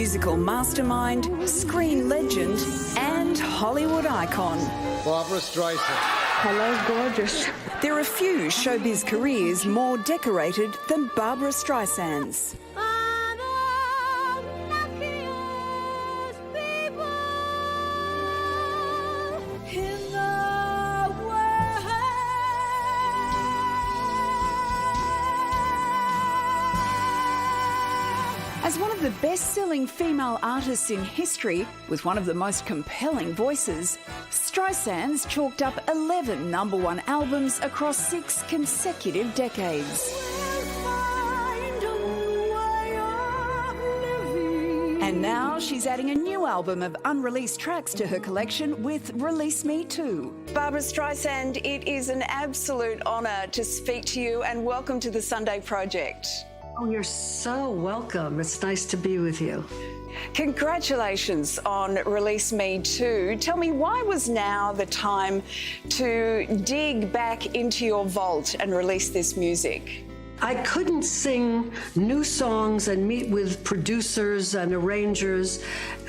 musical mastermind, screen legend, and Hollywood icon. Barbra Streisand. Hello, gorgeous. There are few showbiz careers more decorated than Barbra Streisand's. As one of the best-selling female artists in history, with one of the most compelling voices, Streisand's chalked up 11 #1 albums across 6 consecutive decades. And now she's adding a new album of unreleased tracks to her collection with Release Me Too. Barbra Streisand, it is an absolute honour to speak to you, and welcome to the Sunday Project. Oh, you're so welcome. It's nice to be with you. Congratulations on Release Me Too. Tell me, why was now the time to dig back into your vault and release this music? I couldn't sing new songs and meet with producers and arrangers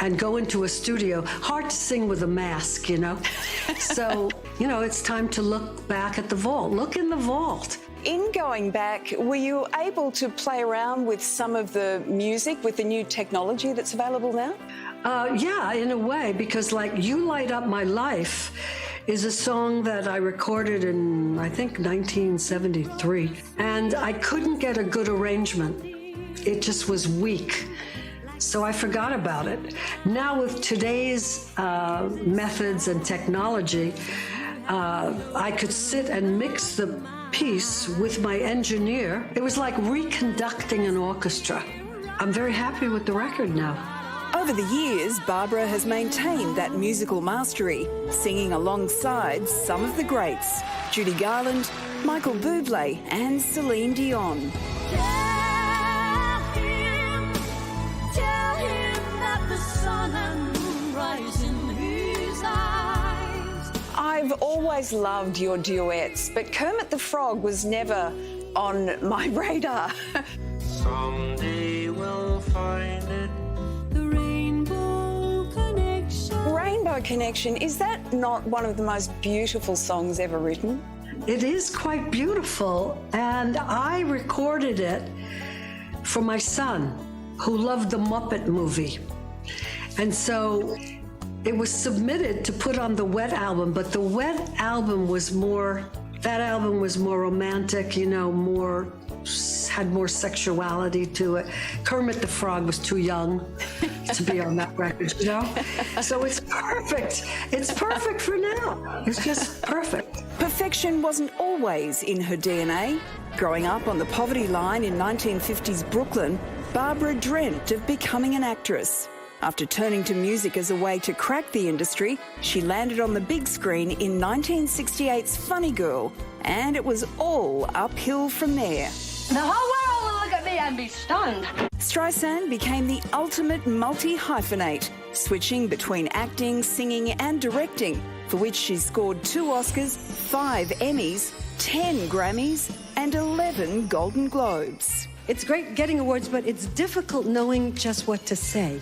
and go into a studio. Hard to sing with a mask, you know? So, it's time to look back at the vault. Look in the vault. In going back, were you able to play around with some of the music, with the new technology that's available now? Yeah, in a way, because like You Light Up My Life is a song that I recorded in, I think, 1973. And I couldn't get a good arrangement. It just was weak. So I forgot about it. Now with today's methods and technology, I could sit and mix the piece with my engineer. It was like reconducting an orchestra. I'm very happy with the record now. Over the years, Barbra has maintained that musical mastery, singing alongside some of the greats, Judy Garland, Michael Bublé and Celine Dion. Tell him that the sun and moon rise in his eyes. I've always loved your duets, but Kermit the Frog was never on my radar. Someday we'll find it. The Rainbow Connection. Rainbow Connection, is that not one of the most beautiful songs ever written? It is quite beautiful, and I recorded it for my son, who loved the Muppet movie. And so it was submitted to put on the Wet album, but the Wet album was more romantic, had more sexuality to it. Kermit the Frog was too young to be on that record, So it's perfect. It's perfect for now. It's just perfect. Perfection wasn't always in her DNA. Growing up on the poverty line in 1950s Brooklyn, Barbra dreamt of becoming an actress. After turning to music as a way to crack the industry, she landed on the big screen in 1968's Funny Girl, and it was all uphill from there. The whole world will look at me and be stunned. Streisand became the ultimate multi-hyphenate, switching between acting, singing and directing, for which she scored 2 Oscars, 5 Emmys, 10 Grammys and 11 Golden Globes. It's great getting awards, but it's difficult knowing just what to say.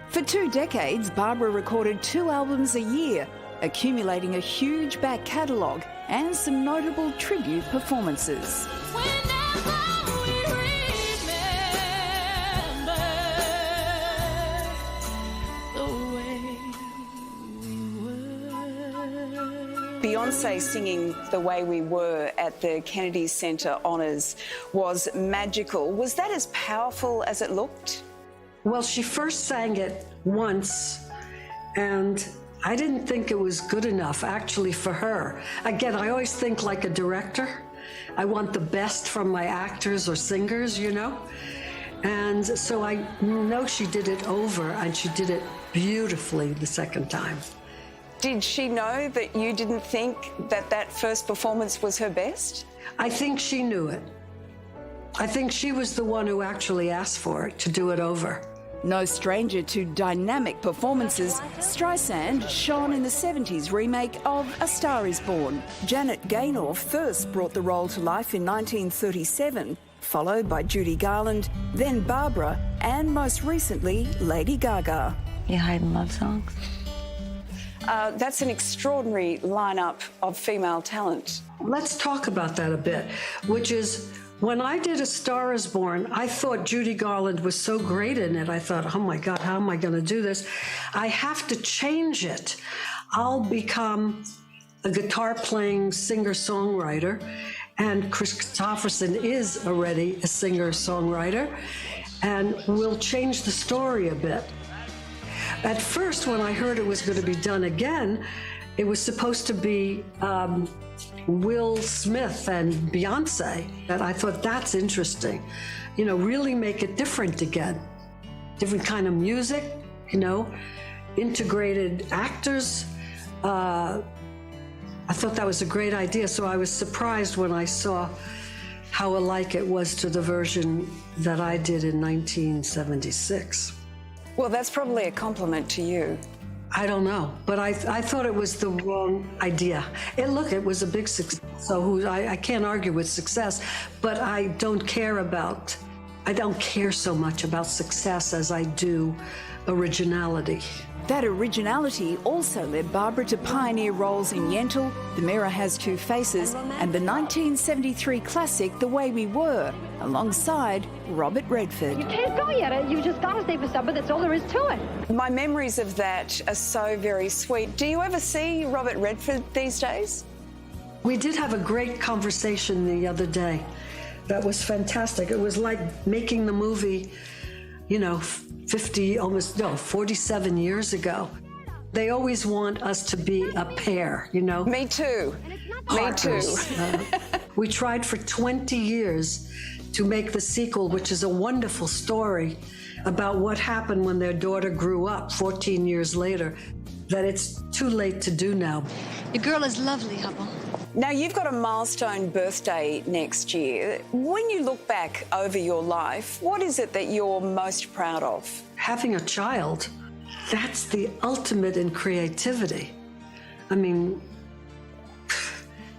For 2 decades, Barbra recorded 2 albums a year, accumulating a huge back catalogue and some notable tribute performances. Whenever we remember the way we were. Beyonce singing The Way We Were at the Kennedy Center Honours was magical. Was that as powerful as it looked? Well, she first sang it once, and I didn't think it was good enough, actually, for her. Again, I always think like a director. I want the best from my actors or singers, And so I know she did it over, and she did it beautifully the second time. Did she know that you didn't think that first performance was her best? I think she knew it. I think she was the one who actually asked for it, to do it over. No stranger to dynamic performances, Streisand shone in the 70s remake of A Star Is Born. Janet Gaynor first brought the role to life in 1937, followed by Judy Garland, then Barbra, and most recently, Lady Gaga. You hiding love songs? That's an extraordinary lineup of female talent. Let's talk about that a bit, which is when I did A Star Is Born, I thought Judy Garland was so great in it. I thought, oh my God, how am I going to do this? I have to change it. I'll become a guitar-playing singer-songwriter, and Chris Christopherson is already a singer-songwriter, and we'll change the story a bit. At first, when I heard it was going to be done again, it was supposed to be Will Smith and Beyonce. And I thought, that's interesting. You know, really make it different again. Different kind of music, you know, integrated actors. I thought that was a great idea. So I was surprised when I saw how alike it was to the version that I did in 1976. Well, that's probably a compliment to you. I don't know, but I thought it was the wrong idea. It was a big success, so I can't argue with success, but I don't care so much about success as I do originality. That originality also led Barbra to pioneer roles in Yentl, The Mirror Has Two Faces, and the 1973 classic The Way We Were, alongside Robert Redford. You can't go yet. You just gotta stay for supper. That's all there is to it. My memories of that are so very sweet. Do you ever see Robert Redford these days? We did have a great conversation the other day. That was fantastic. It was like making the movie, you know, 47 years ago. They always want us to be a pair, you know? Me too. Me too. We tried for 20 years to make the sequel, which is a wonderful story about what happened when their daughter grew up 14 years later, that it's too late to do now. Your girl is lovely, Hubble. Now, you've got a milestone birthday next year. When you look back over your life, what is it that you're most proud of? Having a child, that's the ultimate in creativity. I mean,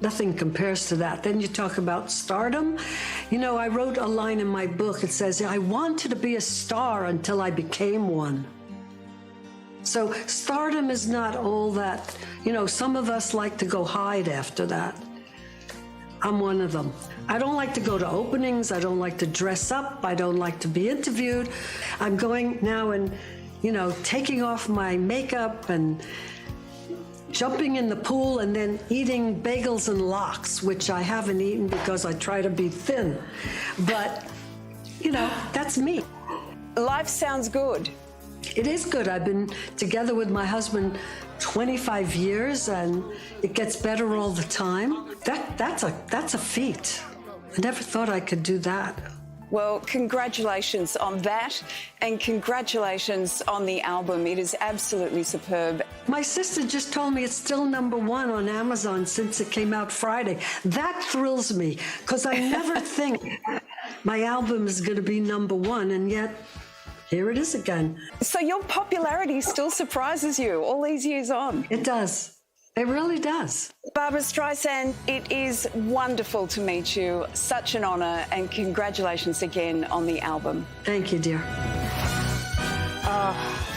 nothing compares to that. Then you talk about stardom. You know, I wrote a line in my book. It says, I wanted to be a star until I became one. So stardom is not all that, you know, some of us like to go hide after that. I'm one of them. I don't like to go to openings. I don't like to dress up. I don't like to be interviewed. I'm going now and, you know, taking off my makeup and jumping in the pool and then eating bagels and lox, which I haven't eaten because I try to be thin. But, you know, that's me. Life sounds good. It is good. I've been together with my husband 25 years, and it gets better all the time. That's a feat. I never thought I could do that. Well, congratulations on that, and congratulations on the album. It is absolutely superb. My sister just told me it's still #1 on Amazon since it came out Friday. That thrills me, because I never think my album is going to be #1, and yet here it is again. So your popularity still surprises you all these years on? It does. It really does. Barbra Streisand, it is wonderful to meet you. Such an honour, and congratulations again on the album. Thank you, dear.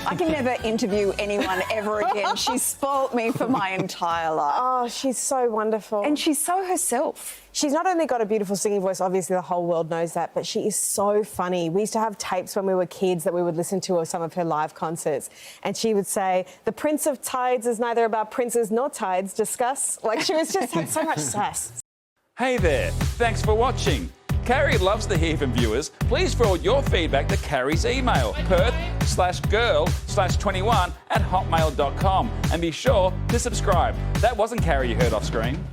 I can never interview anyone ever again. She spoilt me for my entire life. Oh, she's so wonderful. And she's so herself. She's not only got a beautiful singing voice, obviously the whole world knows that, but she is so funny. We used to have tapes when we were kids that we would listen to of some of her live concerts, and she would say, "The Prince of Tides is neither about princes nor tides, discuss." Like, she was just had so much sass. Hey there, thanks for watching. Carrie loves to hear from viewers. Please forward your feedback to Carrie's email, perth/girl/21@hotmail.com, and be sure to subscribe. That wasn't Carrie you heard off screen.